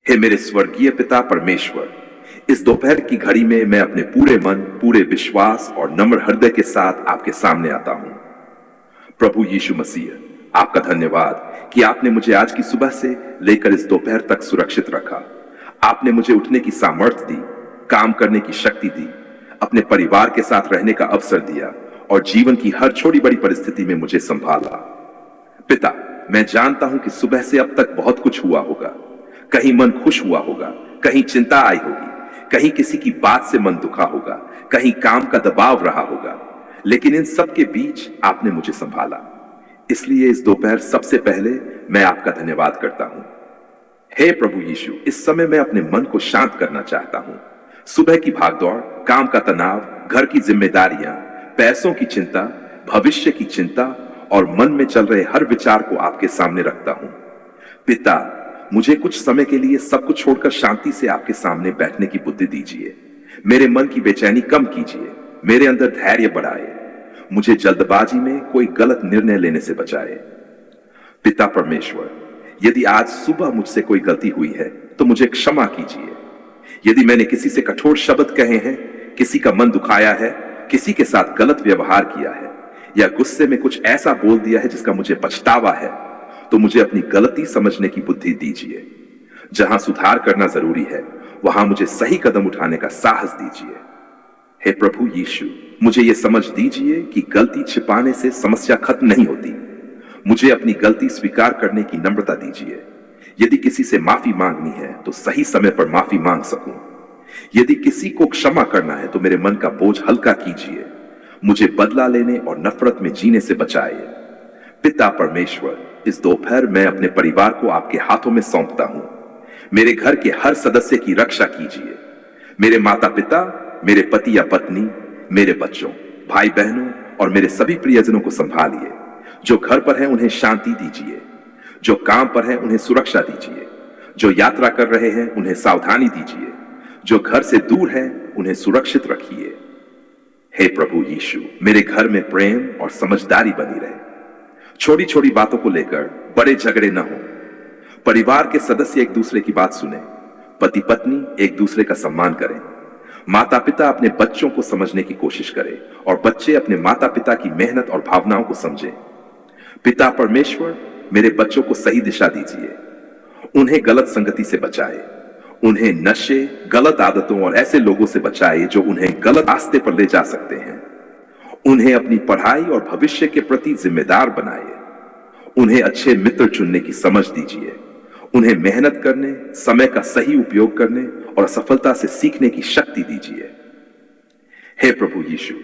हे मेरे स्वर्गीय पिता परमेश्वर, इस दोपहर की घड़ी में मैं अपने पूरे मन, पूरे विश्वास और नम्र हृदय के साथ आपके सामने आता हूं। प्रभु यीशु मसीह, आपका धन्यवाद कि आपने मुझे आज की सुबह से लेकर इस दोपहर तक सुरक्षित रखा। आपने मुझे उठने की सामर्थ्य दी, काम करने की शक्ति दी, अपने परिवार के साथ रहने का अवसर दिया और जीवन की हर छोटी बड़ी परिस्थिति में मुझे संभाला। पिता, मैं जानता हूं कि सुबह से अब तक बहुत कुछ हुआ होगा। कहीं मन खुश हुआ होगा, कहीं चिंता आई होगी, कहीं किसी की बात से मन दुखा होगा, कहीं काम का दबाव रहा होगा, लेकिन इन सब के बीच आपने मुझे संभाला। इसलिए इस दोपहर सबसे पहले मैं आपका धन्यवाद करता हूं। हे प्रभु यीशु, इस समय मैं अपने मन को शांत करना चाहता हूं। सुबह की भागदौड़, काम का तनाव, घर की जिम्मेदारियां, पैसों की चिंता, भविष्य की चिंता और मन में चल रहे हर विचार को आपके सामने रखता हूं। पिता, मुझे कुछ समय के लिए सब कुछ छोड़कर शांति से आपके सामने बैठने की बुद्धि दीजिए। मेरे मन की बेचैनी कम कीजिए, मेरे अंदर धैर्य बढ़ाए, मुझे जल्दबाजी में कोई गलत निर्णय लेने से बचाए। पिता परमेश्वर, यदि आज सुबह मुझसे कोई गलती हुई है तो मुझे क्षमा कीजिए। यदि मैंने किसी से कठोर शब्द कहे हैं, किसी का मन दुखाया है, किसी के साथ गलत व्यवहार किया है या गुस्से में कुछ ऐसा बोल दिया है जिसका मुझे पछतावा है, तो मुझे अपनी गलती समझने की बुद्धि दीजिए। जहां सुधार करना जरूरी है, वहां मुझे सही कदम उठाने का साहस दीजिए। हे प्रभु यीशु, मुझे यह समझ दीजिए कि गलती छिपाने से समस्या खत्म नहीं होती। मुझे अपनी गलती स्वीकार करने की नम्रता दीजिए। यदि किसी से माफी मांगनी है तो सही समय पर माफी मांग सकूं। यदि किसी को क्षमा करना है तो मेरे मन का बोझ हल्का कीजिए। मुझे बदला लेने और नफरत में जीने से बचाइए। पिता परमेश्वर, इस दोपहर मैं अपने परिवार को आपके हाथों में सौंपता हूं। मेरे घर के हर सदस्य की रक्षा कीजिए। मेरे माता पिता, मेरे पति या पत्नी, मेरे बच्चों, भाई बहनों और मेरे सभी प्रियजनों को संभालिए। जो घर पर हैं उन्हें शांति दीजिए, जो काम पर हैं उन्हें सुरक्षा दीजिए, जो यात्रा कर रहे हैं उन्हें सावधानी दीजिए, जो घर से दूर हैं उन्हें सुरक्षित रखिए। हे प्रभु यीशु, मेरे घर में प्रेम और समझदारी बनी रहे। छोटी छोटी बातों को लेकर बड़े झगड़े न हो। परिवार के सदस्य एक दूसरे की बात सुने। पति पत्नी एक दूसरे का सम्मान करें। माता पिता अपने बच्चों को समझने की कोशिश करें और बच्चे अपने माता पिता की मेहनत और भावनाओं को समझें। पिता परमेश्वर, मेरे बच्चों को सही दिशा दीजिए। उन्हें गलत संगति से बचाए। उन्हें नशे, गलत आदतों और ऐसे लोगों से बचाए जो उन्हें गलत रास्ते पर ले जा सकते हैं। उन्हें अपनी पढ़ाई और भविष्य के प्रति जिम्मेदार बनाए। उन्हें अच्छे मित्र चुनने की समझ दीजिए। उन्हें मेहनत करने, समय का सही उपयोग करने और असफलता से सीखने की शक्ति दीजिए। हे प्रभु यीशु,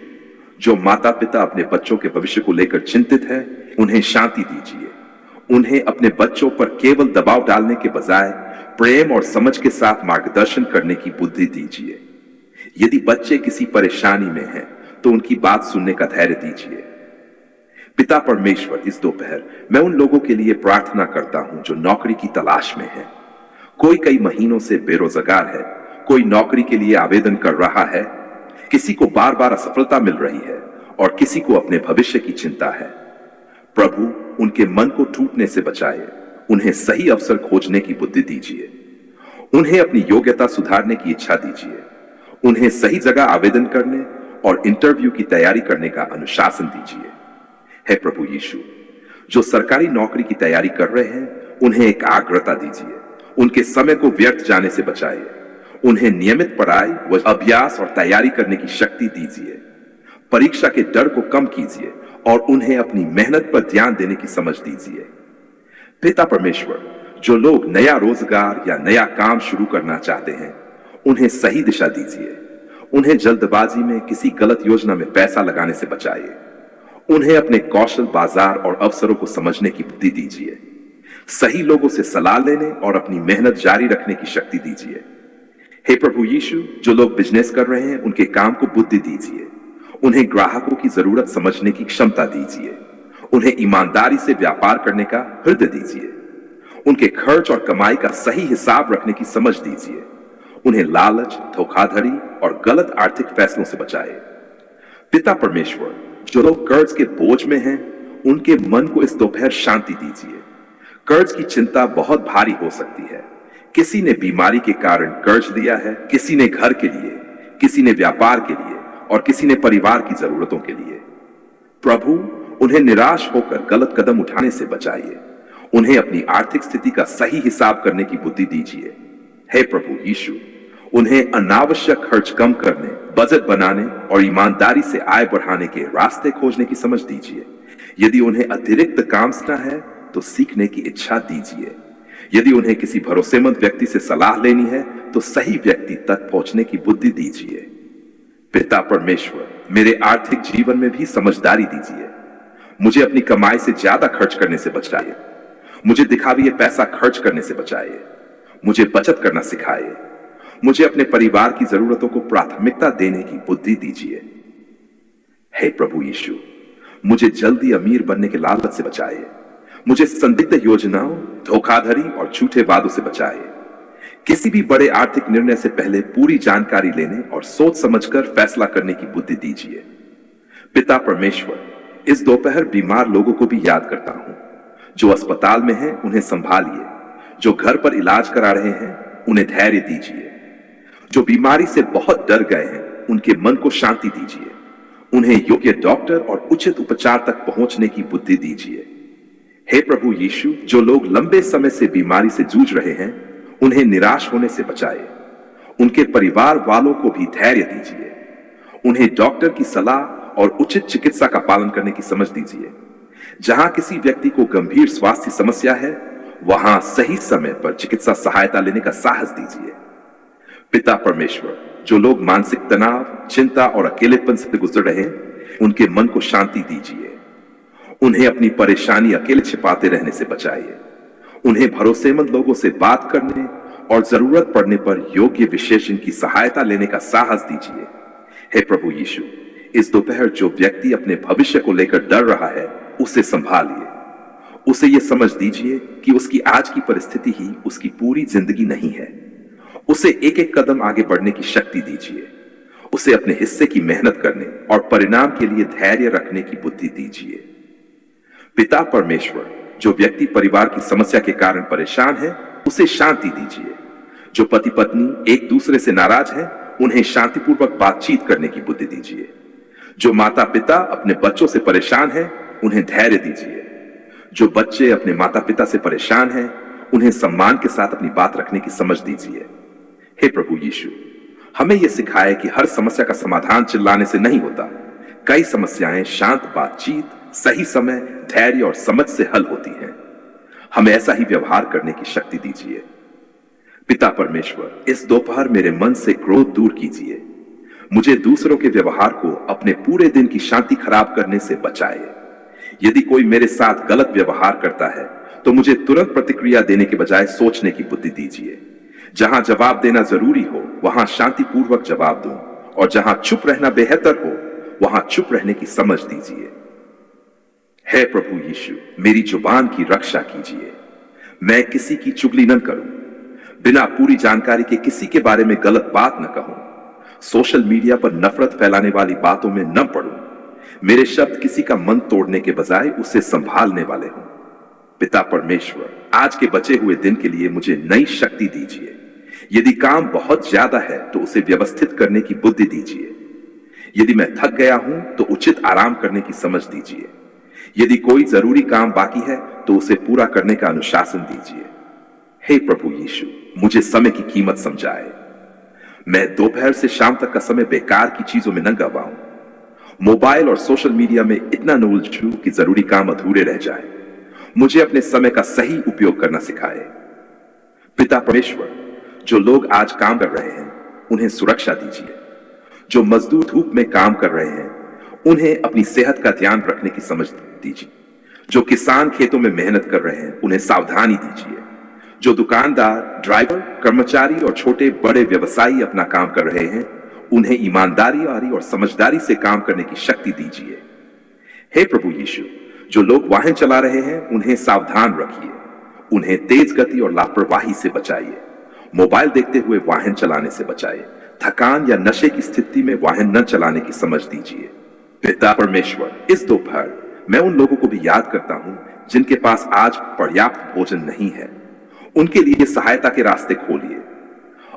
जो माता पिता अपने बच्चों के भविष्य को लेकर चिंतित है, उन्हें शांति दीजिए। उन्हें अपने बच्चों पर केवल दबाव डालने के बजाय प्रेम और समझ के साथ मार्गदर्शन करने की बुद्धि दीजिए। यदि बच्चे किसी परेशानी में हैं, तो उनकी बात सुनने का धैर्य दीजिए। पिता परमेश्वर, इस दोपहर मैं उन लोगों के लिए प्रार्थना करता हूं जो नौकरी की तलाश में हैं। कोई कई महीनों से बेरोजगार है, कोई नौकरी के लिए आवेदन कर रहा है, किसी को बार बार असफलता मिल रही है और किसी को अपने भविष्य की चिंता है। प्रभु, उनके मन को टूटने से बचाए। उन्हें सही अवसर खोजने की बुद्धि दीजिए। उन्हें अपनी योग्यता सुधारने की इच्छा दीजिए। उन्हें सही जगह आवेदन करने और इंटरव्यू की तैयारी करने का अनुशासन दीजिए। हे प्रभु यीशु, जो सरकारी नौकरी की तैयारी कर रहे हैं, उन्हें एकाग्रता दीजिए। उनके समय को व्यर्थ जाने से बचाइए। उन्हें नियमित पढ़ाई व अभ्यास और तैयारी करने की शक्ति दीजिए। परीक्षा के डर को कम कीजिए और उन्हें अपनी मेहनत पर ध्यान देने की समझ दीजिए। पिता परमेश्वर, जो लोग नया रोजगार या नया काम शुरू करना चाहते हैं, उन्हें सही दिशा दीजिए। उन्हें जल्दबाजी में किसी गलत योजना में पैसा लगाने से बचाइए। उन्हें अपने कौशल, बाजार और अवसरों को समझने की बुद्धि दीजिए। सही लोगों से सलाह लेने और अपनी मेहनत जारी रखने की शक्ति दीजिए। हे प्रभु यीशु, जो लोग बिजनेस कर रहे हैं, उनके काम को बुद्धि दीजिए। उन्हें ग्राहकों की जरूरत समझने की क्षमता दीजिए। उन्हें ईमानदारी से व्यापार करने का हृदय दीजिए। उनके खर्च और कमाई का सही हिसाब रखने की समझ दीजिए। उन्हें लालच, धोखाधड़ी और गलत आर्थिक फैसलों से बचाए। पिता परमेश्वर, जो लोग कर्ज के बोझ में हैं, उनके मन को इस दोपहर शांति दीजिए। कर्ज की चिंता बहुत भारी हो सकती है। किसी ने बीमारी के कारण कर्ज दिया है, किसी ने घर के लिए, किसी ने व्यापार के लिए और किसी ने परिवार की जरूरतों के लिए। प्रभु, उन्हें निराश होकर गलत कदम उठाने से बचाइए। उन्हें अपनी आर्थिक स्थिति का सही हिसाब करने की बुद्धि दीजिए। हे प्रभु यीशु, उन्हें अनावश्यक खर्च कम करने, बजट बनाने और ईमानदारी से आय बढ़ाने के रास्ते खोजने की समझ दीजिए। यदि उन्हें अतिरिक्त काम सीखना है तो सीखने की इच्छा दीजिए। यदि उन्हें किसी भरोसेमंद व्यक्ति से सलाह लेनी है तो सही व्यक्ति तक पहुंचने की बुद्धि दीजिए। पिता परमेश्वर, मेरे आर्थिक जीवन में भी समझदारी दीजिए। मुझे अपनी कमाई से ज्यादा खर्च करने से बचाइए। मुझे दिखाविए पैसा खर्च करने से बचाइए। मुझे बचत करना सिखाइए। मुझे अपने परिवार की जरूरतों को प्राथमिकता देने की बुद्धि दीजिए। हे प्रभु यीशु, मुझे जल्दी अमीर बनने के लालच से बचाइए। मुझे संदिग्ध योजनाओं, धोखाधड़ी और झूठे वादों से बचाइए। किसी भी बड़े आर्थिक निर्णय से पहले पूरी जानकारी लेने और सोच समझकर फैसला करने की बुद्धि दीजिए। पिता परमेश्वर, इस दोपहर बीमार लोगों को भी याद करता हूं। जो अस्पताल में हैं, उन्हें संभालिए। जो घर पर इलाज करा रहे हैं, उन्हें धैर्य दीजिए। जो बीमारी से बहुत डर गए हैं, उनके मन को शांति दीजिए। उन्हें योग्य डॉक्टर और उचित उपचार तक पहुंचने की बुद्धि दीजिए। हे प्रभु यीशु, जो लोग लंबे समय से बीमारी से जूझ रहे हैं, उन्हें निराश होने से बचाइए। उनके परिवार वालों को भी धैर्य दीजिए। उन्हें डॉक्टर की सलाह और उचित चिकित्सा का पालन करने की समझ दीजिए। जहां किसी व्यक्ति को गंभीर स्वास्थ्य समस्या है, वहां सही समय पर चिकित्सा सहायता लेने का साहस दीजिए। पिता परमेश्वर, जो लोग मानसिक तनाव, चिंता और अकेलेपन से गुजर रहे हैं, उनके मन को शांति दीजिए। उन्हें अपनी परेशानी अकेले छिपाते रहने से बचाइए। उन्हें भरोसेमंद लोगों से बात करने और जरूरत पड़ने पर योग्य विशेषज्ञ की सहायता लेने का साहस दीजिए। हे प्रभु यीशु, इस दोपहर जो व्यक्ति अपने भविष्य को लेकर डर रहा है, उसे संभालिए। उसे यह समझ दीजिए कि उसकी आज की परिस्थिति ही उसकी पूरी जिंदगी नहीं है। उसे एक एक कदम आगे बढ़ने की शक्ति दीजिए। उसे अपने हिस्से की मेहनत करने और परिणाम के लिए धैर्य रखने की बुद्धि दीजिए। पिता परमेश्वर, जो व्यक्ति परिवार की समस्या के कारण परेशान है, उसे शांति दीजिए। जो पति पत्नी एक दूसरे से नाराज हैं, उन्हें शांतिपूर्वक बातचीत करने की बुद्धि दीजिए। जो माता पिता अपने बच्चों से परेशान हैं, उन्हें धैर्य दीजिए। जो बच्चे अपने माता पिता से परेशान हैं, उन्हें सम्मान के साथ अपनी बात रखने की समझ दीजिए। हे प्रभु यीशु, हमें यह सिखाए कि हर समस्या का समाधान चिल्लाने से नहीं होता। कई समस्याएं शांत बातचीत, सही समय, धैर्य और समझ से हल होती हैं। हमें ऐसा ही व्यवहार करने की शक्ति दीजिए। पिता परमेश्वर, इस दोपहर मेरे मन से क्रोध दूर कीजिए। मुझे दूसरों के व्यवहार को अपने पूरे दिन की शांति खराब करने से बचाए। यदि कोई मेरे साथ गलत व्यवहार करता है तो मुझे तुरंत प्रतिक्रिया देने के बजाय सोचने की बुद्धि दीजिए। जहां जवाब देना जरूरी हो, वहां शांतिपूर्वक जवाब दूं, और जहां चुप रहना बेहतर हो, वहां चुप रहने की समझ दीजिए। हे प्रभु यीशु, मेरी जुबान की रक्षा कीजिए। मैं किसी की चुगली न करूं, बिना पूरी जानकारी के किसी के बारे में गलत बात न कहूं, सोशल मीडिया पर नफरत फैलाने वाली बातों में न पड़ूं। मेरे शब्द किसी का मन तोड़ने के बजाय उसे संभालने वाले हों। पिता परमेश्वर, आज के बचे हुए दिन के लिए मुझे नई शक्ति दीजिए। यदि काम बहुत ज्यादा है तो उसे व्यवस्थित करने की बुद्धि दीजिए। यदि मैं थक गया हूं तो उचित आराम करने की समझ दीजिए। यदि कोई जरूरी काम बाकी है तो उसे पूरा करने का अनुशासन दीजिए। हे प्रभु यीशु, मुझे समय की कीमत समझाए। मैं दोपहर से शाम तक का समय बेकार की चीजों में न गवाऊं। मोबाइल और सोशल मीडिया में इतना न उलझूं कि जरूरी काम अधूरे रह जाए। मुझे अपने समय का सही उपयोग करना सिखाए। पिता परमेश्वर, जो लोग आज काम कर रहे हैं, उन्हें सुरक्षा दीजिए। जो मजदूर धूप में काम कर रहे हैं, उन्हें अपनी सेहत का ध्यान रखने की समझ दीजिए। जो किसान खेतों में मेहनत कर रहे हैं, उन्हें सावधानी दीजिए। जो दुकानदार, ड्राइवर, कर्मचारी और छोटे बड़े व्यवसायी अपना काम कर रहे हैं, उन्हें ईमानदारी और समझदारी से काम करने की शक्ति दीजिए। हे प्रभु यीशु, जो लोग वाहन चला रहे हैं, उन्हें सावधान रखिए। उन्हें तेज गति और लापरवाही से बचाइए। मोबाइल देखते हुए वाहन चलाने से बचाइए। थकान या नशे की स्थिति में वाहन न चलाने की समझ दीजिए। पिता परमेश्वर, इस दोपहर मैं उन लोगों को भी याद करता हूं जिनके पास आज पर्याप्त भोजन नहीं है। उनके लिए सहायता के रास्ते खोलिए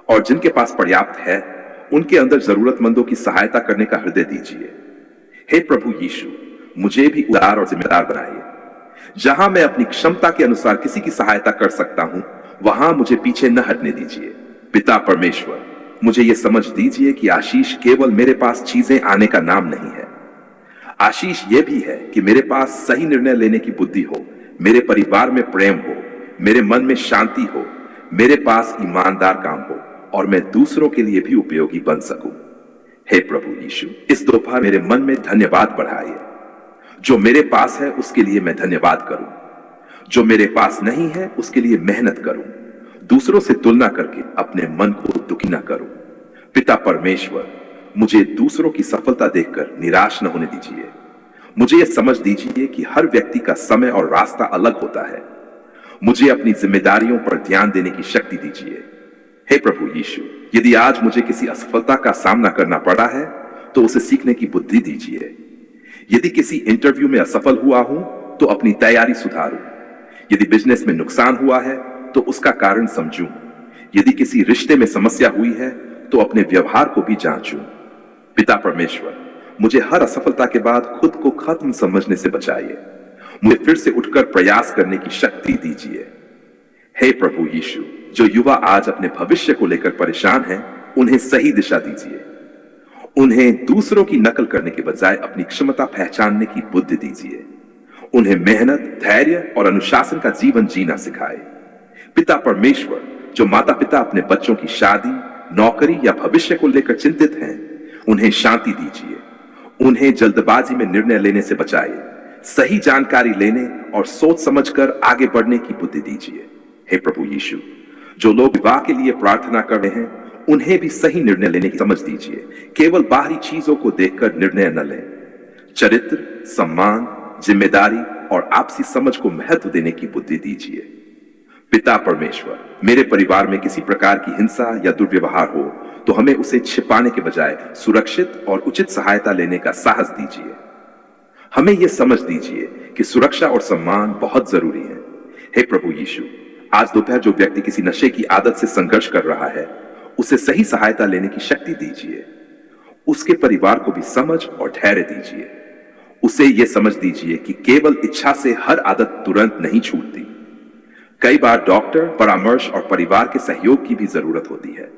और जिनके पास पर्याप्त है उनके अंदर जरूरतमंदों की सहायता करने का हृदय दीजिए। हे प्रभु यीशु, मुझे भी उदार और जिम्मेदार बनाइए। जहां मैं अपनी क्षमता के अनुसार किसी की सहायता कर सकता हूं वहां मुझे पीछे न हटने दीजिए। पिता परमेश्वर, मुझे यह समझ दीजिए कि आशीष केवल मेरे पास चीजें आने का नाम नहीं है। आशीष यह भी है कि मेरे पास सही निर्णय लेने की बुद्धि हो, मेरे परिवार में प्रेम हो, मेरे मन में शांति हो, मेरे पास ईमानदार काम हो और मैं दूसरों के लिए भी उपयोगी बन सकूं। हे प्रभु यीशु, इस दोपहर मेरे मन में धन्यवाद बढ़ाइए। जो मेरे पास है उसके लिए मैं धन्यवाद करूं, जो मेरे पास नहीं है उसके लिए मेहनत करूं, दूसरों से तुलना करके अपने मन को दुखी न करूं। पिता परमेश्वर, मुझे दूसरों की सफलता देखकर निराश न होने दीजिए। मुझे यह समझ दीजिए कि हर व्यक्ति का समय और रास्ता अलग होता है। मुझे अपनी जिम्मेदारियों पर ध्यान देने की शक्ति दीजिए। हे प्रभु यीशु, यदि आज मुझे किसी असफलता का सामना करना पड़ा है तो उसे सीखने की बुद्धि दीजिए। यदि किसी इंटरव्यू में असफल हुआ हूं तो अपनी तैयारी सुधारूं। यदि बिजनेस में नुकसान हुआ है तो उसका कारण समझूं। यदि किसी रिश्ते में समस्या हुई है तो अपने व्यवहार को भी जांचूं। पिता परमेश्वर, मुझे हर असफलता के बाद खुद को खत्म समझने से बचाइए। मुझे फिर से उठकर प्रयास करने की शक्ति दीजिए। हे प्रभु यीशु, जो युवा आज अपने भविष्य को लेकर परेशान हैं, उन्हें सही दिशा दीजिए। उन्हें दूसरों की नकल करने के बजाय अपनी क्षमता पहचानने की बुद्धि दीजिए। उन्हें मेहनत, धैर्य और अनुशासन का जीवन जीना सिखाए। पिता परमेश्वर, जो माता पिता अपने बच्चों की शादी, नौकरी या भविष्य को लेकर चिंतित हैं, उन्हें शांति दीजिए। उन्हें जल्दबाजी में निर्णय लेने से बचाइए। सही जानकारी लेने और सोच समझकर आगे बढ़ने की बुद्धि दीजिए। हे प्रभु यीशु, जो लोग विवाह के लिए प्रार्थना कर रहे हैं उन्हें भी सही निर्णय लेने की समझ दीजिए। केवल बाहरी चीजों को देखकर निर्णय न लें। चरित्र, सम्मान, जिम्मेदारी और आपसी समझ को महत्व देने की बुद्धि दीजिए। पिता परमेश्वर, मेरे परिवार में किसी प्रकार की हिंसा या दुर्व्यवहार हो तो हमें उसे छिपाने के बजाय सुरक्षित और उचित सहायता लेने का साहस दीजिए। हमें यह समझ दीजिए कि सुरक्षा और सम्मान बहुत जरूरी है। हे प्रभु यीशु, आज दोपहर जो व्यक्ति किसी नशे की आदत से संघर्ष कर रहा है उसे सही सहायता लेने की शक्ति दीजिए। उसके परिवार को भी समझ और धैर्य दीजिए। उसे यह समझ दीजिए कि केवल इच्छा से हर आदत तुरंत नहीं छूटती। कई बार डॉक्टर, परामर्श और परिवार के सहयोग की भी जरूरत होती है।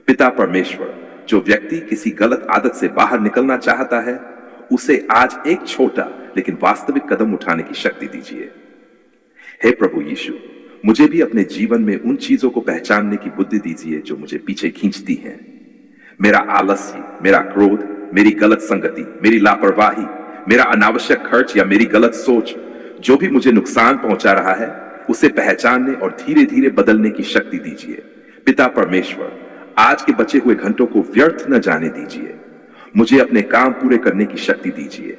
पिता परमेश्वर, जो व्यक्ति किसी गलत आदत से बाहर निकलना चाहता है उसे आज एक छोटा लेकिन वास्तविक कदम उठाने की शक्ति दीजिए। हे प्रभु यीशु, मुझे भी अपने जीवन में उन चीजों को पहचानने की बुद्धि दीजिए जो मुझे पीछे खींचती हैं। मेरा आलस्य, मेरा क्रोध, मेरी गलत संगति, मेरी लापरवाही, मेरा अनावश्यक खर्च या मेरी गलत सोच, जो भी मुझे नुकसान पहुंचा रहा है उसे पहचानने और धीरे धीरे बदलने की शक्ति दीजिए। पिता परमेश्वर, आज के बचे हुए घंटों को व्यर्थ न जाने दीजिए। मुझे अपने काम पूरे करने की शक्ति दीजिए।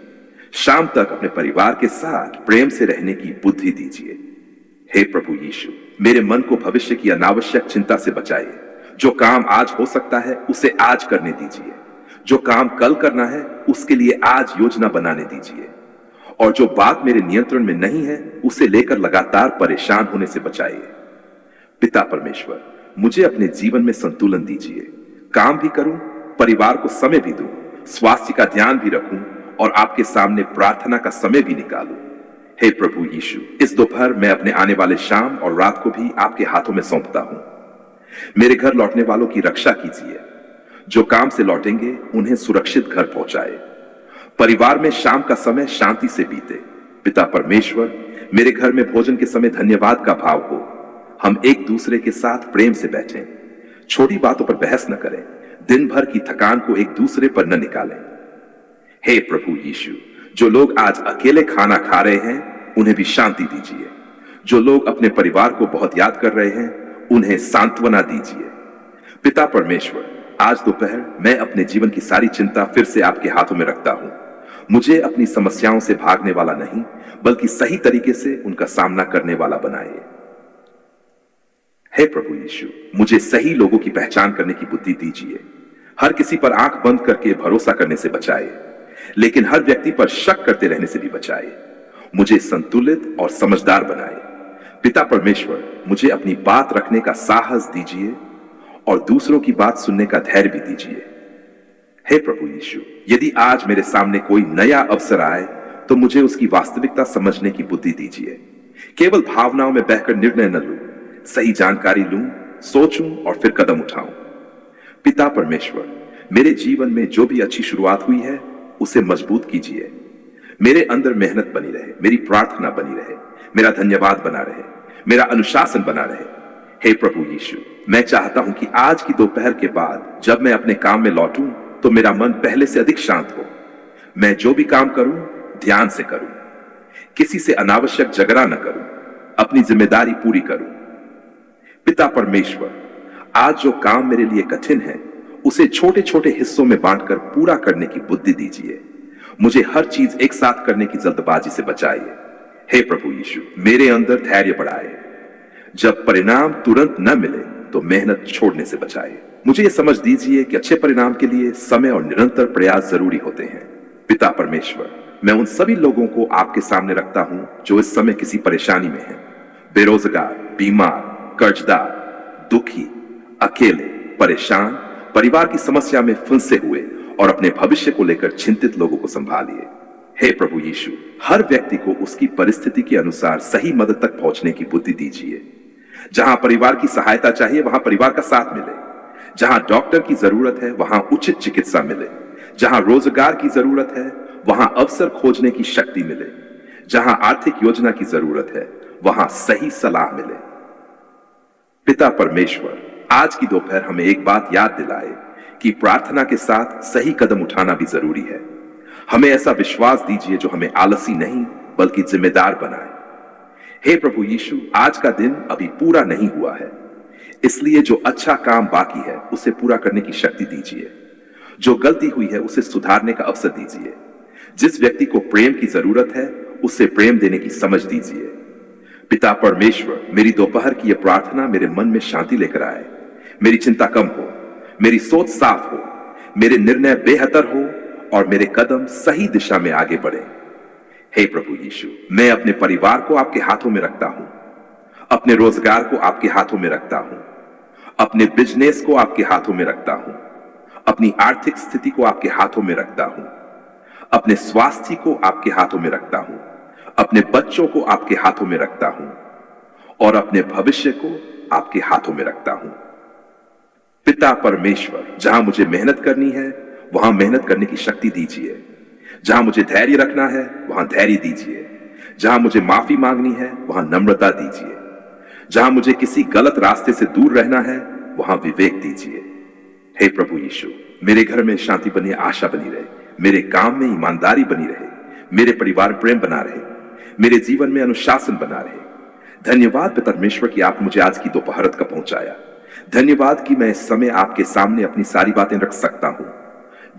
शाम तक अपने परिवार के साथ प्रेम से रहने की बुद्धि दीजिए। हे प्रभु यीशु, मेरे मन को भविष्य की अनावश्यक चिंता से बचाइए। जो काम आज हो सकता है उसे आज करने दीजिए। जो काम कल करना है उसके लिए आज योजना बनाने दीजिए। और जो बात मेरे नियंत्रण में नहीं है उसे लेकर लगातार परेशान होने से बचाइए। पिता परमेश्वर, मुझे अपने जीवन में संतुलन दीजिए। काम भी करूं, परिवार को समय भी दूं, स्वास्थ्य का ध्यान भी रखूं और आपके सामने प्रार्थना का समय भी निकालूं। हे प्रभु यीशु, इस दोपहर मैं अपने आने वाले शाम और रात को भी आपके हाथों में सौंपता हूं। मेरे घर लौटने वालों की रक्षा कीजिए। जो काम से लौटेंगे उन्हें सुरक्षित घर पहुंचाए। परिवार में शाम का समय शांति से बीते। पिता परमेश्वर, मेरे घर में भोजन के समय धन्यवाद का भाव हो। हम एक दूसरे के साथ प्रेम से बैठें। छोटी बातों पर बहस न करें। दिन भर की थकान को एक दूसरे पर न निकालें। हे प्रभु यीशु, जो लोग आज अकेले खाना खा रहे हैं उन्हें भी शांति दीजिए। जो लोग अपने परिवार को बहुत याद कर रहे हैं उन्हें सांत्वना दीजिए। पिता परमेश्वर, आज दोपहर मैं अपने जीवन की सारी चिंता फिर से आपके हाथों में रखता हूं। मुझे अपनी समस्याओं से भागने वाला नहीं बल्कि सही तरीके से उनका सामना करने वाला बनाइए। हे प्रभु यीशु, मुझे सही लोगों की पहचान करने की बुद्धि दीजिए। हर किसी पर आंख बंद करके भरोसा करने से बचाइए, लेकिन हर व्यक्ति पर शक करते रहने से भी बचाइए। मुझे संतुलित और समझदार बनाए। पिता परमेश्वर, मुझे अपनी बात रखने का साहस दीजिए और दूसरों की बात सुनने का धैर्य भी दीजिए। हे प्रभु यीशु, यदि आज मेरे सामने कोई नया अवसर आए तो मुझे उसकी वास्तविकता समझने की बुद्धि दीजिए। केवल भावनाओं में बहकर निर्णय न लूं, सही जानकारी लूं, सोचूं और फिर कदम उठाऊं। पिता परमेश्वर, मेरे जीवन में जो भी अच्छी शुरुआत हुई है उसे मजबूत कीजिए। मेरे अंदर मेहनत बनी रहे, मेरी प्रार्थना बनी रहे, मेरा धन्यवाद बना रहे, मेरा अनुशासन बना रहे। हे प्रभु यीशु, मैं चाहता हूं कि आज की दोपहर के बाद जब मैं अपने काम में लौटूं तो मेरा मन पहले से अधिक शांत हो। मैं जो भी काम करूं ध्यान से करूं, किसी से अनावश्यक झगड़ा न करूं, अपनी जिम्मेदारी पूरी करूं। पिता परमेश्वर, आज जो काम मेरे लिए कठिन है उसे छोटे छोटे हिस्सों में बांटकर पूरा करने की बुद्धि दीजिए। मुझे हर चीज एक साथ करने की जल्दबाजी से बचाइए। हे प्रभु यीशु, मेरे अंदर धैर्य बढ़ाए। जब परिणाम तुरंत न मिले तो मेहनत छोड़ने से बचाए। मुझे यह समझ दीजिए कि अच्छे परिणाम के लिए समय और निरंतर प्रयास जरूरी होते हैं। पिता परमेश्वर, मैं उन सभी लोगों को आपके सामने रखता हूं जो इस समय किसी परेशानी में हैं। बेरोजगार, बीमार, कर्जदार, दुखी, अकेले, परेशान, परिवार की समस्या में फंसे हुए और अपने भविष्य को लेकर चिंतित लोगों को संभालिए। हे प्रभु यीशु, हर व्यक्ति को उसकी परिस्थिति के अनुसार सही मदद तक पहुंचने की बुद्धि दीजिए। जहां परिवार की सहायता चाहिए वहां परिवार का साथ मिले, जहां डॉक्टर की जरूरत है वहां उचित चिकित्सा मिले, जहां रोजगार की जरूरत है वहां अवसर खोजने की शक्ति मिले, जहां आर्थिक योजना की जरूरत है वहां सही सलाह मिले। पिता परमेश्वर, आज की दोपहर हमें एक बात याद दिलाए कि प्रार्थना के साथ सही कदम उठाना भी जरूरी है। हमें ऐसा विश्वास दीजिए जो हमें आलसी नहीं बल्कि जिम्मेदार बनाए। हे प्रभु यीशु, आज का दिन अभी पूरा नहीं हुआ है, इसलिए जो अच्छा काम बाकी है उसे पूरा करने की शक्ति दीजिए। जो गलती हुई है उसे सुधारने का अवसर दीजिए। जिस व्यक्ति को प्रेम की जरूरत है उसे प्रेम देने की समझ दीजिए। पिता परमेश्वर, मेरी दोपहर की यह प्रार्थना मेरे मन में शांति लेकर आए। मेरी चिंता कम हो, मेरी सोच साफ हो, मेरे निर्णय बेहतर हो और मेरे कदम सही दिशा में आगे बढ़े। हे प्रभु यीशु, मैं अपने परिवार को आपके हाथों में रखता हूं, अपने रोजगार को आपके हाथों में रखता हूं, अपने बिजनेस को आपके हाथों में रखता हूं, अपनी आर्थिक स्थिति को आपके हाथों में रखता हूं, अपने स्वास्थ्य को आपके हाथों में रखता हूं, अपने बच्चों को आपके हाथों में रखता हूं और अपने भविष्य को आपके हाथों में रखता हूं। पिता परमेश्वर, जहां मुझे मेहनत करनी है वहां मेहनत करने की शक्ति दीजिए। जहां मुझे धैर्य रखना है वहां धैर्य दीजिए। जहां मुझे माफी मांगनी है वहां नम्रता दीजिए। जहां मुझे किसी गलत रास्ते से दूर रहना है वहां विवेक दीजिए। हे प्रभु यीशु, मेरे घर में शांति बनी, आशा बनी रहे, मेरे काम में ईमानदारी बनी रहे, मेरे परिवार में प्रेम बना रहे, मेरे जीवन में अनुशासन बना रहे। धन्यवाद पिता परमेश्वर कि आप मुझे आज की दोपहर का पहुंचाया। धन्यवाद कि मैं इस समय आपके सामने अपनी सारी बातें रख सकता हूं।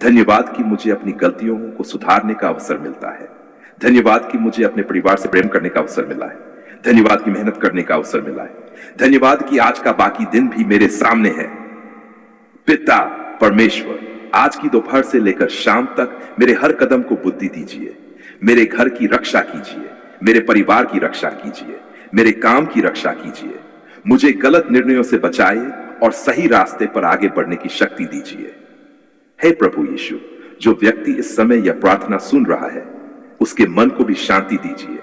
धन्यवाद कि मुझे अपनी गलतियों को सुधारने का अवसर मिलता है। धन्यवाद कि मुझे अपने परिवार से प्रेम करने का अवसर मिला है। धन्यवाद कि मेहनत करने का अवसर मिला है। धन्यवाद कि आज का बाकी दिन भी मेरे सामने है। पिता परमेश्वर, आज की दोपहर से लेकर शाम तक मेरे हर कदम को बुद्धि दीजिए। मेरे घर की रक्षा कीजिए, मेरे परिवार की रक्षा कीजिए, मेरे काम की रक्षा कीजिए। मुझे गलत निर्णयों से बचाइए और सही रास्ते पर आगे बढ़ने की शक्ति दीजिए। हे प्रभु यीशु, जो व्यक्ति इस समय यह प्रार्थना सुन रहा है उसके मन को भी शांति दीजिए।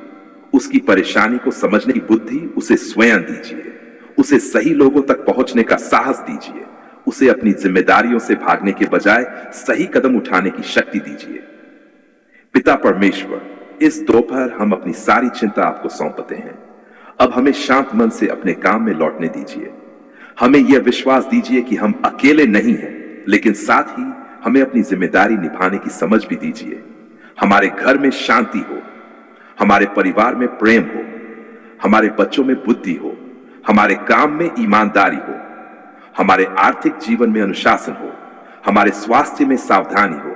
उसकी परेशानी को समझने की बुद्धि उसे स्वयं दीजिए। उसे सही लोगों तक पहुंचने का साहस दीजिए। उसे अपनी जिम्मेदारियों से भागने के बजाय सही कदम उठाने की शक्ति दीजिए। पिता परमेश्वर, इस दोपहर हम अपनी सारी चिंता आपको सौंपते हैं। अब हमें शांत मन से अपने काम में लौटने दीजिए। हमें यह विश्वास दीजिए कि हम अकेले नहीं हैं, लेकिन साथ ही हमें अपनी जिम्मेदारी निभाने की समझ भी दीजिए। हमारे घर में शांति हो, हमारे परिवार में प्रेम हो, हमारे बच्चों में बुद्धि हो, हमारे काम में ईमानदारी हो, हमारे आर्थिक जीवन में अनुशासन हो, हमारे स्वास्थ्य में सावधानी हो,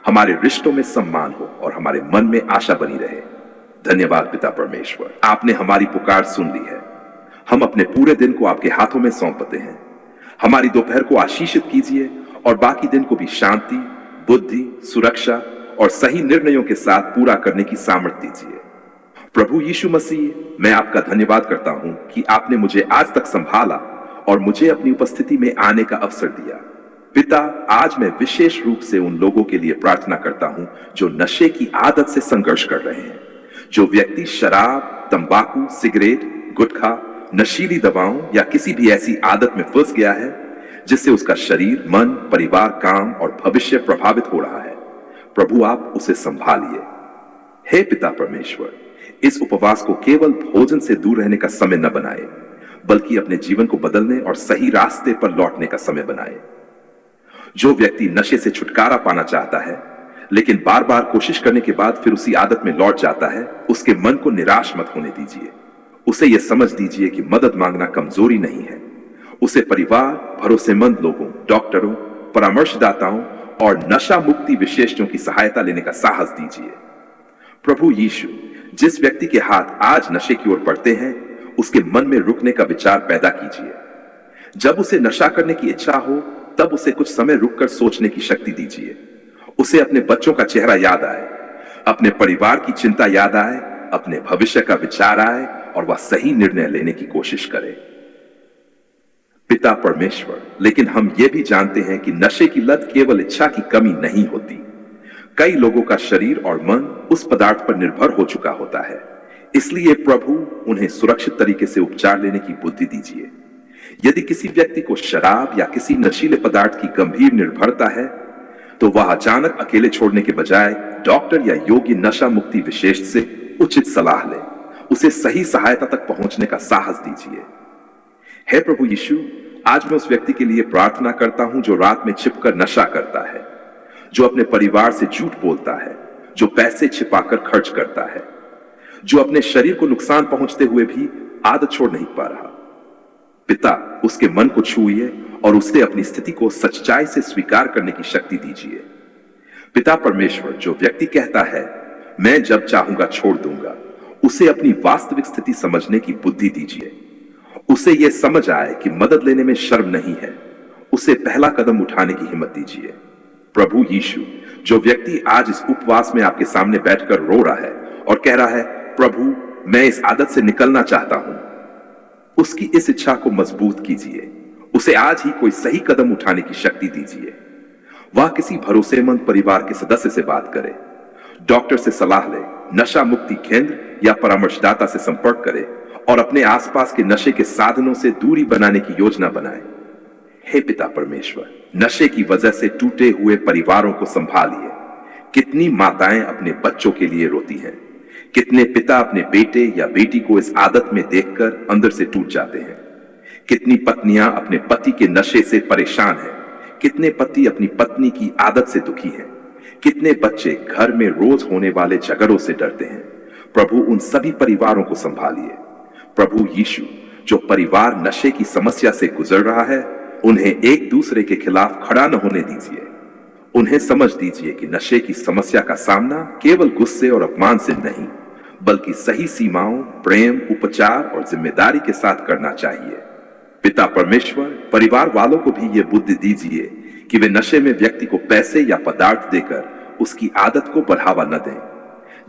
हमारे रिश्तों में सम्मान हो और हमारे मन में आशा बनी रहे। धन्यवाद पिता परमेश्वर, आपने हमारी पुकार सुन ली है। हम अपने पूरे दिन को आपके हाथों में सौंपते हैं। हमारी दोपहर को आशीषित कीजिए और बाकी दिन को भी शांति, बुद्धि, सुरक्षा और सही निर्णयों के साथ पूरा करने की सामर्थ्य दीजिए। प्रभु यीशु मसीह, मैं आपका धन्यवाद करता हूं कि आपने मुझे आज तक संभाला और मुझे अपनी उपस्थिति में आने का अवसर दिया। पिता, आज मैं विशेष रूप से उन लोगों के लिए प्रार्थना करता हूं जो नशे की आदत से संघर्ष कर रहे हैं। जो व्यक्ति शराब, तंबाकू, सिगरेट, गुटखा, नशीली दवाओं या किसी भी ऐसी आदत में फंस गया है जिससे उसका शरीर, मन, परिवार, काम और भविष्य प्रभावित हो रहा है, प्रभु आप उसे संभालिए। हे पिता परमेश्वर, इस उपवास को केवल भोजन से दूर रहने का समय न बनाए, बल्कि अपने जीवन को बदलने और सही रास्ते पर लौटने का समय बनाए। जो व्यक्ति नशे से छुटकारा पाना चाहता है लेकिन बार बार कोशिश करने के बाद फिर उसी आदत में लौट जाता है, उसके मन को निराश मत होने दीजिए। उसे यह समझ दीजिए कि मदद मांगना कमजोरी नहीं है। उसे परिवार, भरोसेमंद लोगों, डॉक्टरों, परामर्शदाताओं और नशा मुक्ति विशेषज्ञों की सहायता लेने का साहस दीजिए। प्रभु यीशु, जिस व्यक्ति के हाथ आज नशे की ओर बढ़ते हैं, उसके मन में रुकने का विचार पैदा कीजिए। जब उसे नशा करने की इच्छा हो, तब उसे कुछ समय रुककर सोचने की शक्ति दीजिए। उसे अपने बच्चों का चेहरा याद आए, अपने परिवार की चिंता याद आए, अपने भविष्य का विचार आए और वह सही निर्णय लेने की कोशिश करे। पिता परमेश्वर, लेकिन हम ये भी जानते हैं कि नशे की लत केवल इच्छा की कमी नहीं होती। कई लोगों का शरीर और मन उस पदार्थ पर निर्भर हो चुका होता है। इसलिए प्रभु, उन्हें सुरक्षित तरीके से उपचार लेने की बुद्धि दीजिए। यदि किसी व्यक्ति को शराब या किसी नशीले पदार्थ की गंभीर निर्भरता है, तो वह अचानक अकेले छोड़ने के बजाय डॉक्टर या योगी नशा मुक्ति विशेषज्ञ से उचित सलाह ले। उसे सही सहायता तक पहुंचने का साहस दीजिए। हे प्रभु यीशु, आज मैं उस व्यक्ति के लिए प्रार्थना करता हूं जो रात में छिपकर नशा करता है, जो अपने परिवार से झूठ बोलता है, जो पैसे छिपाकर खर्च करता है, जो अपने शरीर को नुकसान पहुंचते हुए भी आदत छोड़ नहीं पा रहा। पिता, उसके मन को छूइए और उसे अपनी स्थिति को सच्चाई से स्वीकार करने की शक्ति दीजिए। पिता परमेश्वर, जो व्यक्ति कहता है मैं जब चाहूंगा छोड़ दूंगा, उसे अपनी वास्तविक स्थिति समझने की बुद्धि दीजिए। उसे यह समझ आए कि मदद लेने में शर्म नहीं है। उसे पहला कदम उठाने की हिम्मत दीजिए। प्रभु यीशु, जो व्यक्ति आज इस उपवास में आपके सामने बैठकर रो रहा है और कह रहा है प्रभु मैं इस आदत से निकलना चाहता हूं, उसकी इस इच्छा को मजबूत कीजिए। उसे आज ही कोई सही कदम उठाने की शक्ति दीजिए। वह किसी भरोसेमंद परिवार के सदस्य से बात करे, डॉक्टर से सलाह ले, नशा मुक्ति केंद्र या परामर्शदाता से संपर्क करे और अपने आसपास के नशे के साधनों से दूरी बनाने की योजना बनाए। हे पिता परमेश्वर, नशे की वजह से टूटे हुए परिवारों को संभालिए। कितनी माताएं अपने बच्चों के लिए रोती हैं, कितने पिता अपने बेटे या बेटी को इस आदत में देखकर अंदर से टूट जाते हैं। कितनी पत्नियां अपने पति के नशे से परेशान हैं, कितने पति अपनी पत्नी की आदत से दुखी हैं, कितने बच्चे घर में रोज होने वाले झगड़ों से डरते हैं। प्रभु, उन सभी परिवारों को संभालिए। प्रभु यीशु, जो परिवार नशे की समस्या से गुजर रहा है, उन्हें एक दूसरे के खिलाफ खड़ा न होने दीजिए। उन्हें समझ दीजिए कि नशे की समस्या का सामना केवल गुस्से और अपमान से नहीं, बल्कि सही सीमाओं, प्रेम, उपचार और जिम्मेदारी के साथ करना चाहिए। पिता परमेश्वर, परिवार वालों को भी यह बुद्धि दीजिए कि वे नशे में व्यक्ति को पैसे या पदार्थ देकर उसकी आदत को बढ़ावा न दें।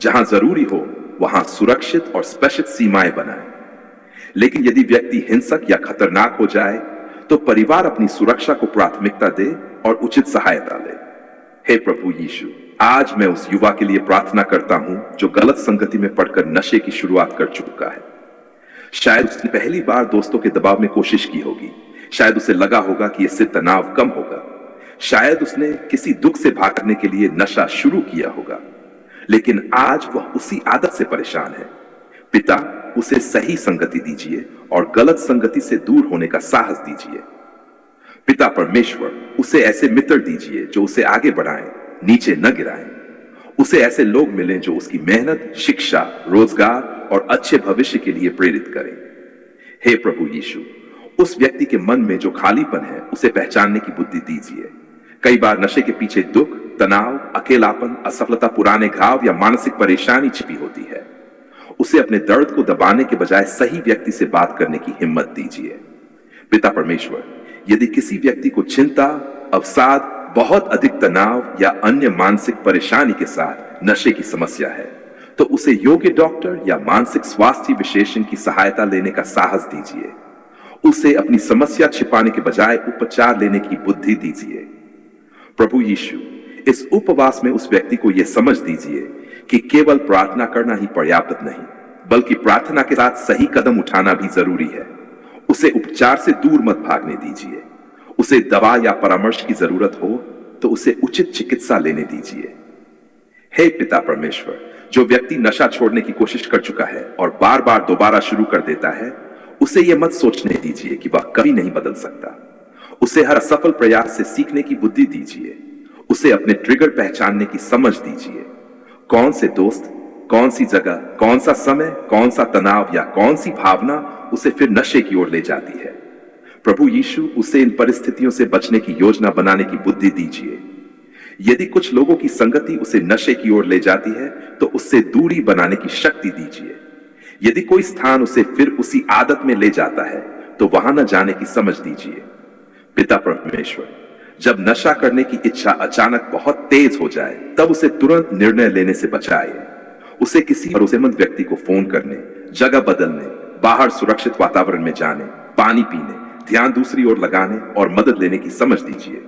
जहां जरूरी हो वहां सुरक्षित और स्पष्ट सीमाएं बनाएं। लेकिन यदि व्यक्ति हिंसक या खतरनाक हो जाए तो परिवार अपनी सुरक्षा को प्राथमिकता दे और उचित सहायता ले। हे प्रभु यीशु, आज मैं उस युवा के लिए प्रार्थना करता हूं जो गलत संगति में पड़कर नशे की शुरुआत कर चुका है। शायद उसने पहली बार दोस्तों के दबाव में कोशिश की होगी, शायद उसे लगा होगा कि इससे तनाव कम होगा, शायद उसने किसी दुख से भागने के लिए नशा शुरू किया होगा, लेकिन आज वह उसी आदत से परेशान है। पिता, उसे सही संगति दीजिए और गलत संगति से दूर होने का साहस दीजिए। पिता परमेश्वर, उसे ऐसे मित्र दीजिए जो उसे आगे बढ़ाएं, नीचे न गिराएं। उसे ऐसे लोग मिलें जो उसकी मेहनत, शिक्षा, रोजगार और अच्छे भविष्य के लिए प्रेरित करें। हे प्रभु यीशु, उस व्यक्ति के मन में जो खालीपन है उसे पहचानने की बुद्धि दीजिए। कई बार नशे के पीछे दुख, तनाव, अकेलापन, असफलता, पुराने घाव या मानसिक परेशानी छिपी होती है। उसे अपने दर्द को दबाने के बजाय सही व्यक्ति से बात करने की हिम्मत दीजिए। पिता परमेश्वर, यदि किसी व्यक्ति को चिंता, अवसाद, बहुत अधिक तनाव या अन्य मानसिक परेशानी के साथ नशे की समस्या है, तो उसे योग्य डॉक्टर या मानसिक स्वास्थ्य विशेषज्ञ की सहायता लेने का साहस दीजिए। उसे अपनी समस्या छिपाने के बजाय उपचार लेने की बुद्धि दीजिए। प्रभु यीशु, इस उपवास में उस व्यक्ति को यह समझ दीजिए कि केवल प्रार्थना करना ही पर्याप्त नहीं, बल्कि प्रार्थना के साथ सही कदम उठाना भी जरूरी है। उसे उपचार से दूर मत भागने दीजिए। उसे दवा या परामर्श की जरूरत हो तो उसे उचित चिकित्सा लेने दीजिए। हे पिता परमेश्वर, जो व्यक्ति नशा छोड़ने की कोशिश कर चुका है और बार बार दोबारा शुरू कर देता है, उसे यह मत सोचने दीजिए कि वह कभी नहीं बदल सकता। उसे हर असफल प्रयास से सीखने की बुद्धि दीजिए। उसे अपने ट्रिगर पहचानने की समझ दीजिए। कौन से दोस्त, कौन सी जगह, कौन सा समय, कौन सा तनाव या कौन सी भावना उसे फिर नशे की ओर ले जाती है। प्रभु यीशु, उसे इन परिस्थितियों से बचने की योजना बनाने की बुद्धि दीजिए। यदि कुछ लोगों की संगति उसे नशे की ओर ले जाती है तो उससे दूरी बनाने की शक्ति दीजिए। यदि कोई स्थान उसे फिर उसी आदत में ले जाता है तो वहां न जाने की समझ दीजिए। पिता परमेश्वर, जब नशा करने की इच्छा अचानक बहुत तेज हो जाए तब उसे तुरंत निर्णय लेने से बचाइए। उसे किसी भरोसेमंद व्यक्ति को फोन करने, जगह बदलने, बाहर सुरक्षित वातावरण में जाने, पानी पीने, ध्यान दूसरी ओर लगाने और मदद लेने की समझ दीजिए।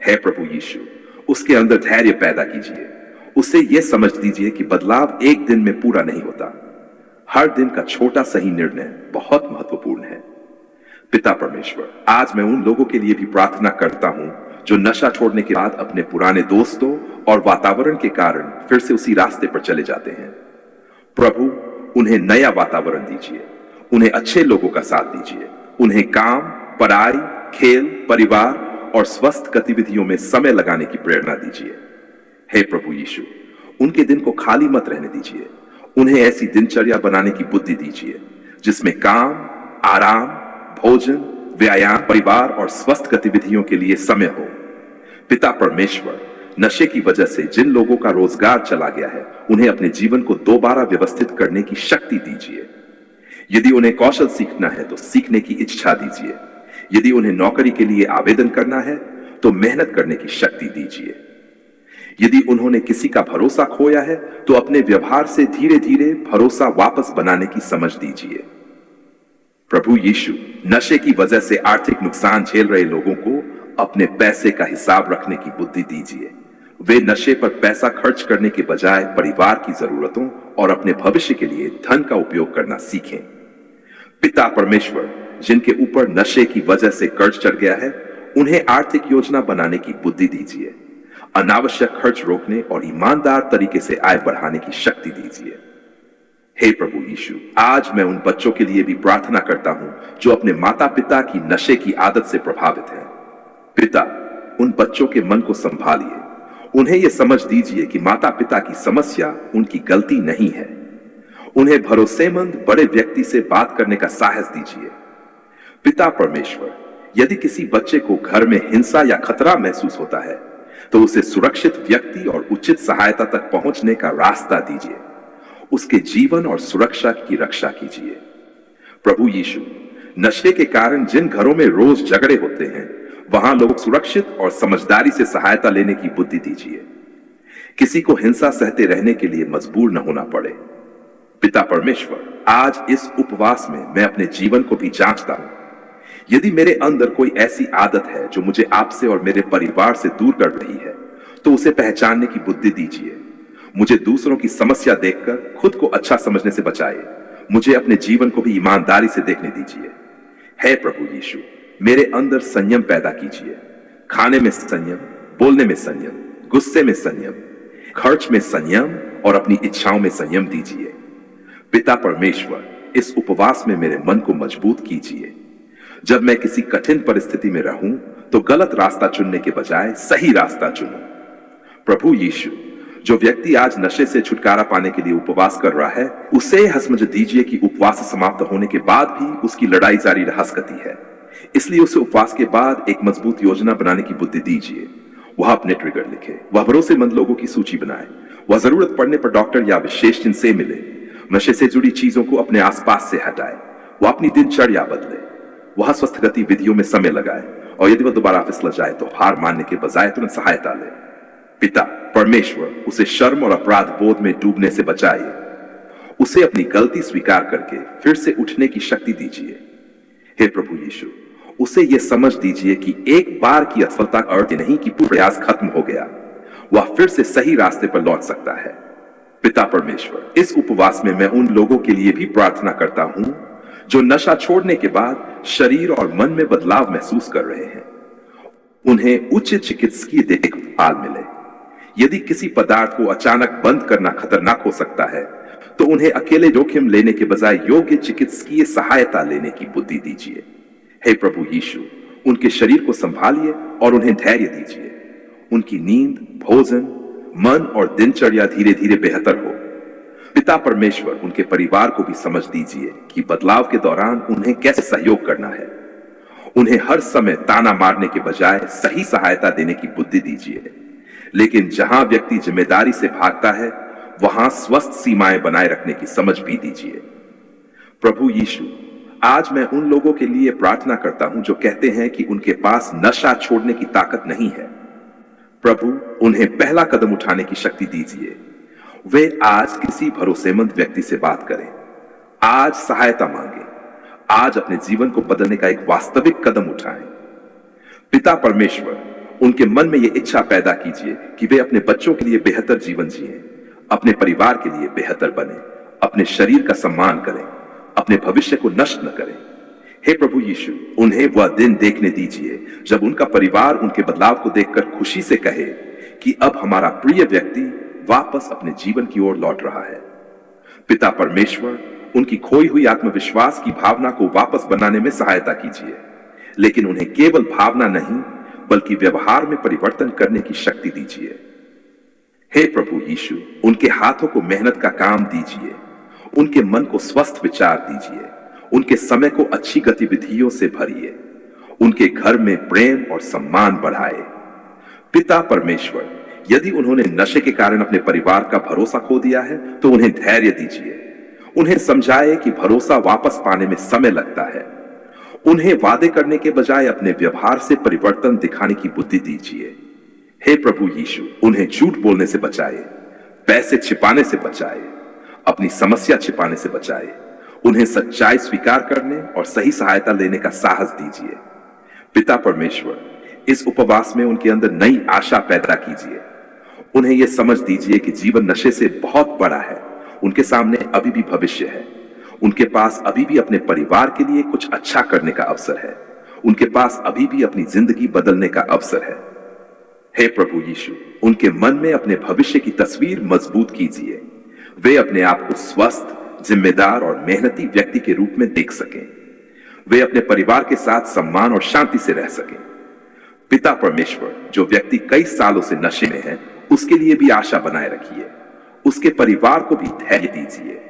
हे प्रभु यीशु, उसके अंदर धैर्य पैदा कीजिए। उसे यह समझ दीजिए कि बदलाव एक दिन में पूरा नहीं होता। हर दिन का छोटा सही निर्णय बहुत महत्वपूर्ण है। पिता परमेश्वर, आज मैं उन लोगों के लिए भी प्रार्थना करता हूं जो नशा छोड़ने के बाद अपने पुराने दोस्तों और वातावरण के कारण फिर से उसी रास्ते पर चले जाते हैं। प्रभु, उन्हें नया वातावरण दीजिए। उन्हें अच्छे लोगों का साथ दीजिए। उन्हें काम, पढ़ाई, खेल, परिवार और स्वस्थ गतिविधियों में समय लगाने की प्रेरणा दीजिए। हे प्रभु यीशु, उनके दिन को खाली मत रहने दीजिए। उन्हें ऐसी दिनचर्या बनाने की बुद्धि दीजिए जिसमें काम, आराम, भोजन, व्यायाम, परिवार और स्वस्थ गतिविधियों के लिए समय हो। पिता परमेश्वर, नशे की वजह से जिन लोगों का रोजगार चला गया है, उन्हें अपने जीवन को दोबारा व्यवस्थित करने की शक्ति दीजिए। यदि उन्हें कौशल सीखना है तो सीखने की इच्छा दीजिए। यदि उन्हें नौकरी के लिए आवेदन करना है तो मेहनत करने की शक्ति दीजिए। यदि उन्होंने किसी का भरोसा खोया है तो अपने व्यवहार से धीरे धीरे भरोसा वापस बनाने की समझ दीजिए। प्रभु यीशु, नशे की वजह से आर्थिक नुकसान झेल रहे लोगों को अपने पैसे का हिसाब रखने की बुद्धि दीजिए। वे नशे पर पैसा खर्च करने के बजाय परिवार की जरूरतों और अपने भविष्य के लिए धन का उपयोग करना सीखें। पिता परमेश्वर, जिनके ऊपर नशे की वजह से कर्ज चढ़ गया है, उन्हें आर्थिक योजना बनाने की बुद्धि दीजिए। अनावश्यक खर्च रोकने और ईमानदार तरीके से आय बढ़ाने की शक्ति दीजिए। हे प्रभु यीशु, आज मैं उन बच्चों के लिए भी प्रार्थना करता हूं जो अपने माता पिता की नशे की आदत से प्रभावित हैं। पिता, उन बच्चों के मन को संभालिए। उन्हें यह समझ दीजिए कि माता पिता की समस्या उनकी गलती नहीं है। उन्हें भरोसेमंद बड़े व्यक्ति से बात करने का साहस दीजिए। पिता परमेश्वर, यदि किसी बच्चे को घर में हिंसा या खतरा महसूस होता है तो उसे सुरक्षित व्यक्ति और उचित सहायता तक पहुंचने का रास्ता दीजिए। उसके जीवन और सुरक्षा की रक्षा कीजिए। प्रभु यीशु, नशे के कारण जिन घरों में रोज झगड़े होते हैं, वहां लोग सुरक्षित और समझदारी से सहायता लेने की बुद्धि दीजिए। किसी को हिंसा सहते रहने के लिए मजबूर न होना पड़े। पिता परमेश्वर, आज इस उपवास में मैं अपने जीवन को भी जांचता हूं। यदि मेरे अंदर कोई ऐसी आदत है जो मुझे आपसे और मेरे परिवार से दूर कर रही है, तो उसे पहचानने की बुद्धि दीजिए। मुझे दूसरों की समस्या देखकर खुद को अच्छा समझने से बचाइए। मुझे अपने जीवन को भी ईमानदारी से देखने दीजिए। हे प्रभु यीशु, मेरे अंदर संयम पैदा कीजिए। खाने में संयम, बोलने में संयम, गुस्से में संयम, खर्च में संयम और अपनी इच्छाओं में संयम दीजिए। पिता परमेश्वर, इस उपवास में मेरे मन को मजबूत कीजिए। जब मैं किसी कठिन परिस्थिति में रहूं तो गलत रास्ता चुनने के बजाय सही रास्ता चुनूं। प्रभु यीशु, जो व्यक्ति आज नशे से छुटकारा पाने के लिए उपवास कर रहा है, उसे यह समझ दीजिए कि उपवास समाप्त होने के बाद भी उसकी लड़ाई जारी रह सकती है। इसलिए उसे उपवास के बाद एक मजबूत योजना बनाने की बुद्धि दीजिए। वह अपने ट्रिगर लिखे, वह भरोसेमंद लोगों की सूची बनाए, वह जरूरत पड़ने पर डॉक्टर या विशेषज्ञ से मिले, नशे से जुड़ी चीजों को अपने आसपास से हटाए, वह अपनी दिनचर्या बदले, वह स्वस्थ गतिविधियों में समय लगाए और यदि वह दोबारा फिसल जाए तो हार मानने के बजाय तुरंत सहायता ले। पिता परमेश्वर, उसे शर्म और अपराध बोध में डूबने से बचाइए। उसे अपनी गलती स्वीकार करके फिर से उठने की शक्ति दीजिए। हे प्रभु यीशु, उसे यह समझ दीजिए कि एक बार की असफलता का अर्थ नहीं कि पूरा प्रयास खत्म हो गया, वह फिर से सही रास्ते पर लौट सकता है। पिता परमेश्वर, इस उपवास में मैं उन लोगों के लिए भी प्रार्थना करता हूं जो नशा छोड़ने के बाद शरीर और मन में बदलाव महसूस कर रहे हैं। उन्हें उच्च चिकित्सकीय देखभाल मिले। यदि किसी पदार्थ को अचानक बंद करना खतरनाक हो सकता है, तो उन्हें अकेले जोखिम लेने के बजाय योग्य चिकित्सकीय सहायता लेने की बुद्धि दीजिए। हे प्रभु यीशु, उनके शरीर को संभालिए और उन्हें धैर्य दीजिए। उनकी नींद, भोजन, मन और दिनचर्या धीरे धीरे बेहतर हो। पिता परमेश्वर, उनके परिवार को भी समझ दीजिए कि बदलाव के दौरान उन्हें कैसे सहयोग करना है। उन्हें हर समय ताना मारने के बजाय सही सहायता देने की बुद्धि दीजिए। लेकिन जहां व्यक्ति जिम्मेदारी से भागता है, वहां स्वस्थ सीमाएं बनाए रखने की समझ भी दीजिए। प्रभु यीशु, आज मैं उन लोगों के लिए प्रार्थना करता हूं जो कहते हैं कि उनके पास नशा छोड़ने की ताकत नहीं है। प्रभु, उन्हें पहला कदम उठाने की शक्ति दीजिए। वे आज किसी भरोसेमंद व्यक्ति से बात करें, आज सहायता मांगे, आज अपने जीवन को बदलने का एक वास्तविक कदम उठाएं। पिता परमेश्वर, उनके मन में यह इच्छा पैदा कीजिए कि वे अपने बच्चों के लिए बेहतर जीवन जिएं, अपने परिवार के लिए बेहतर बने, अपने शरीर का सम्मान करें, अपने भविष्य को नष्ट न करें। हे प्रभु यीशु, उन्हें वह दिन देखने दीजिए जब उनका परिवार उनके बदलाव को देखकर खुशी से कहे कि अब हमारा प्रिय व्यक्ति वापस अपने जीवन की ओर लौट रहा है। पिता परमेश्वर, उनकी खोई हुई आत्मविश्वास की भावना को वापस बनाने में सहायता कीजिए, लेकिन उन्हें केवल भावना नहीं बल्कि व्यवहार में परिवर्तन करने की शक्ति दीजिए। हे प्रभु यीशु, उनके हाथों को मेहनत का काम दीजिए, उनके मन को स्वस्थ विचार दीजिए, उनके समय को अच्छी गतिविधियों से भरिए, उनके घर में प्रेम और सम्मान बढ़ाए। पिता परमेश्वर, यदि उन्होंने नशे के कारण अपने परिवार का भरोसा खो दिया है, तो उन्हें धैर्य दीजिए। उन्हें समझाए कि भरोसा वापस पाने में समय लगता है। उन्हें वादे करने के बजाय अपने व्यवहार से परिवर्तन दिखाने की बुद्धि दीजिए। हे प्रभु यीशु, उन्हें झूठ बोलने से बचाए, पैसे छिपाने से बचाए, अपनी समस्या छिपाने से बचाए। उन्हें सच्चाई स्वीकार करने और सही सहायता लेने का साहस दीजिए। पिता परमेश्वर, इस उपवास में उनके अंदर नई आशा पैदा कीजिए। उन्हें यह समझ दीजिए कि जीवन नशे से बहुत बड़ा है। उनके सामने अभी भी भविष्य है। उनके पास अभी भी अपने परिवार के लिए कुछ अच्छा करने का अवसर है। उनके पास अभी भी अपनी जिंदगी बदलने का अवसर है। हे प्रभु यीशु, उनके मन में अपने भविष्य की तस्वीर मजबूत कीजिए। वे अपने आप को स्वस्थ, जिम्मेदार और मेहनती व्यक्ति के रूप में देख सकें। वे अपने परिवार के साथ सम्मान और शांति से रह सकें। पिता परमेश्वर, जो व्यक्ति कई सालों से नशे में है, उसके लिए भी आशा बनाए रखिए। उसके परिवार को भी धैर्य दीजिए।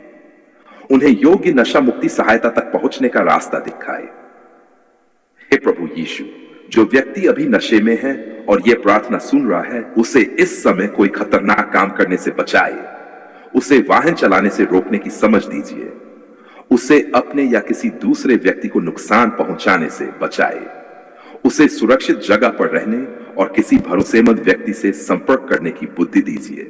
उन्हें योग्य नशा मुक्ति सहायता तक पहुंचने का रास्ता दिखाए। हे प्रभु यीशु, जो व्यक्ति अभी नशे में है और यह प्रार्थना सुन रहा है, उसे इस समय कोई खतरनाक काम करने से बचाए। उसे वाहन चलाने से रोकने की समझ दीजिए। उसे अपने या किसी दूसरे व्यक्ति को नुकसान पहुंचाने से बचाए। उसे सुरक्षित जगह पर रहने और किसी भरोसेमंद व्यक्ति से संपर्क करने की बुद्धि दीजिए।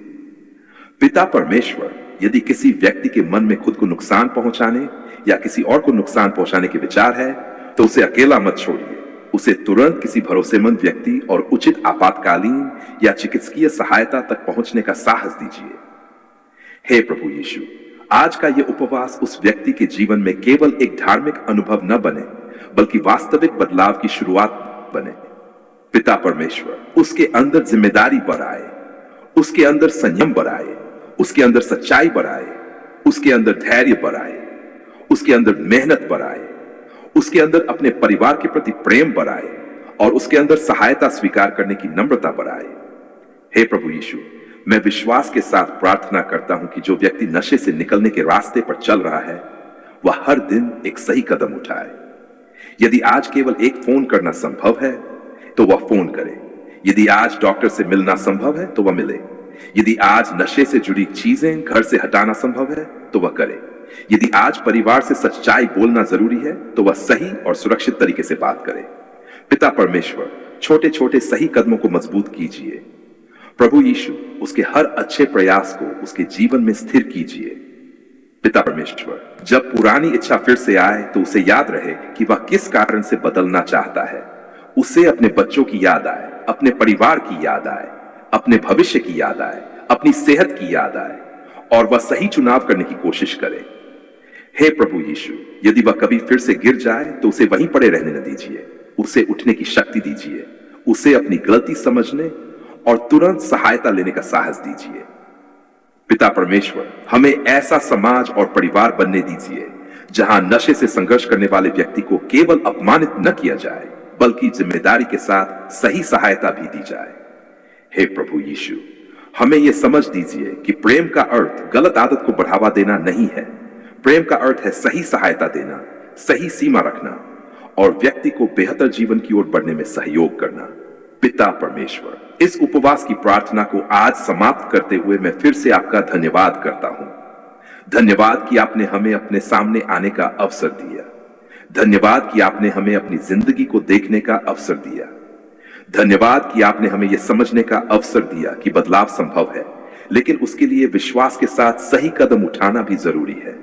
पिता परमेश्वर, यदि किसी व्यक्ति के मन में खुद को नुकसान पहुंचाने या किसी और को नुकसान पहुंचाने के विचार है, तो उसे अकेला मत छोड़िए। उसे तुरंत किसी भरोसेमंद व्यक्ति और उचित आपातकालीन या चिकित्सकीय सहायता तक पहुंचने का साहस दीजिए। हे प्रभु यीशु, आज का यह उपवास उस व्यक्ति के जीवन में केवल एक धार्मिक अनुभव न बने, बल्कि वास्तविक बदलाव की शुरुआत बने। पिता परमेश्वर, उसके अंदर जिम्मेदारी बढ़ाए, उसके अंदर संयम बढ़ाए, उसके अंदर सच्चाई बढ़ाए, उसके अंदर धैर्य बढ़ाए, उसके अंदर मेहनत बढ़ाए, उसके अंदर अपने परिवार के प्रति प्रेम बढ़ाए और उसके अंदर सहायता स्वीकार करने की नम्रता बढ़ाए। हे प्रभु यीशु, मैं विश्वास के साथ प्रार्थना करता हूं कि जो व्यक्ति नशे से निकलने के रास्ते पर चल रहा है, वह हर दिन एक सही कदम उठाए। यदि आज केवल एक फोन करना संभव है, तो वह फोन करे। यदि आज डॉक्टर से मिलना संभव है, तो वह मिले। यदि आज नशे से जुड़ी चीजें घर से हटाना संभव है, तो वह करे। यदि आज परिवार से सच्चाई बोलना जरूरी है, तो वह सही और सुरक्षित तरीके से बात करे। पिता परमेश्वर, छोटे छोटे सही कदमों को मजबूत कीजिए। प्रभु यीशु, उसके हर अच्छे प्रयास को उसके जीवन में स्थिर कीजिए। पिता परमेश्वर, जब पुरानी इच्छा फिर से आए तो उसे याद रहे कि वह किस कारण से बदलना चाहता है। उसे अपने बच्चों की याद आए, अपने परिवार की याद आए, अपने भविष्य की याद आए, अपनी सेहत की याद आए और वह सही चुनाव करने की कोशिश करे। हे प्रभु यीशु, यदि वह कभी फिर से गिर जाए तो उसे वहीं पड़े रहने न दीजिए, उसे उठने की शक्ति दीजिए, उसे अपनी गलती समझने और तुरंत सहायता लेने का साहस दीजिए। पिता परमेश्वर, हमें ऐसा समाज और परिवार बनने दीजिए जहां नशे से संघर्ष करने वाले व्यक्ति को केवल अपमानित न किया जाए बल्कि जिम्मेदारी के साथ सही सहायता भी दी जाए। हे प्रभु यीशु, हमें यह समझ दीजिए कि प्रेम का अर्थ गलत आदत को बढ़ावा देना नहीं है। प्रेम का अर्थ है सही सहायता देना, सही सीमा रखना और व्यक्ति को बेहतर जीवन की ओर बढ़ने में सहयोग करना। पिता परमेश्वर, इस उपवास की प्रार्थना को आज समाप्त करते हुए मैं फिर से आपका धन्यवाद करता हूं। धन्यवाद कि आपने हमें अपने सामने आने का अवसर दिया। धन्यवाद कि आपने हमें अपनी जिंदगी को देखने का अवसर दिया। धन्यवाद कि आपने हमें यह समझने का अवसर दिया कि बदलाव संभव है, लेकिन उसके लिए विश्वास के साथ सही कदम उठाना भी जरूरी है।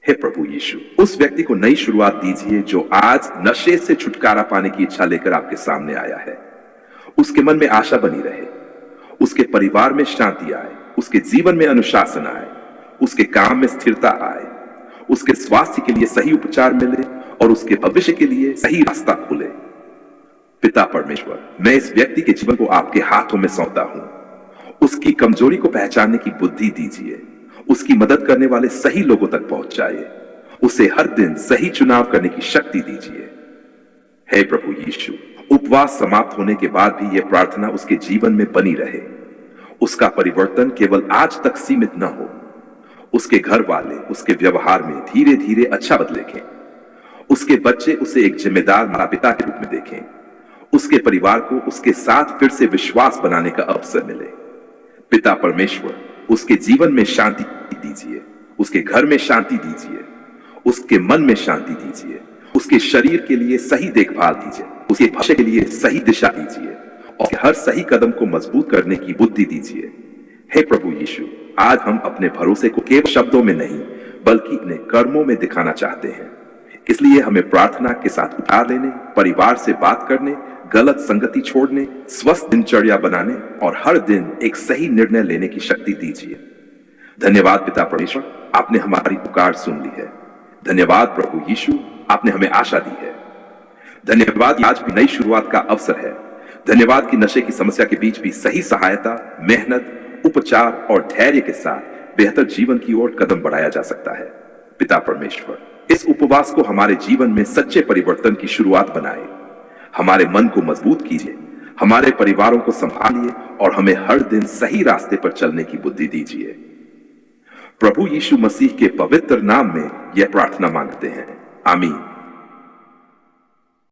हे प्रभु यीशु, उस व्यक्ति को नई शुरुआत दीजिए जो आज नशे से छुटकारा पाने की इच्छा लेकर आपके सामने आया है। उसके मन में आशा बनी रहे, उसके परिवार में शांति आए, उसके जीवन में अनुशासन आए, उसके काम में स्थिरता आए, उसके स्वास्थ्य के लिए सही उपचार मिले और उसके भविष्य के लिए सही रास्ता खुले। पिता परमेश्वर, मैं इस व्यक्ति के जीवन को आपके हाथों में सौंपता हूं। उसकी कमजोरी को पहचानने की बुद्धि दीजिए, उसकी मदद करने वाले सही लोगों तक पहुंचाइए, उसे हर दिन सही चुनाव करने की शक्ति दीजिए। हे प्रभु यीशु, उपवास समाप्त होने के बाद भी यह प्रार्थना उसके जीवन में बनी रहे। उसका परिवर्तन केवल आज तक सीमित न हो, उसके घर वाले उसके व्यवहार में धीरे धीरे अच्छा बदलेंगे, उसके बच्चे उसे एक जिम्मेदार माता पिता के रूप में देखें, उसके परिवार को उसके साथ फिर से विश्वास बनाने का अवसर मिले। पिता परमेश्वर, उसके जीवन में शांति दीजिए, उसके घर में शांति दीजिए, उसके मन में शांति दीजिए, उसके शरीर के लिए सही देखभाल दीजिए, उसके भविष्य के लिए सही दिशा दीजिए और हर सही कदम को मजबूत करने की बुद्धि दीजिए। हे प्रभु यीशु, आज हम अपने भरोसे को केवल शब्दों में नहीं बल्कि अपने कर्मों में दिखाना चाहते हैं। इसलिए हमें प्रार्थना के साथ उतार लेने, परिवार से बात करने, गलत संगति छोड़ने, स्वस्थ दिनचर्या बनाने और हर दिन एक सही निर्णय लेने की शक्ति दीजिए। धन्यवाद पिता परमेश्वर, आपने हमारी पुकार सुन ली है। धन्यवाद प्रभु यीशु, आपने हमें आशा दी है। धन्यवाद, आज भी नई शुरुआत का अवसर है। धन्यवाद कि नशे की समस्या के बीच भी सही सहायता, मेहनत, उपचार और धैर्य के साथ बेहतर जीवन की ओर कदम बढ़ाया जा सकता है। पिता परमेश्वर, इस उपवास को हमारे जीवन में सच्चे परिवर्तन की शुरुआत बनाए। हमारे मन को मजबूत कीजिए, हमारे परिवारों को संभालिए और हमें हर दिन सही रास्ते पर चलने की बुद्धि दीजिए। प्रभु यीशु मसीह के पवित्र नाम में यह प्रार्थना मांगते हैं, आमीन।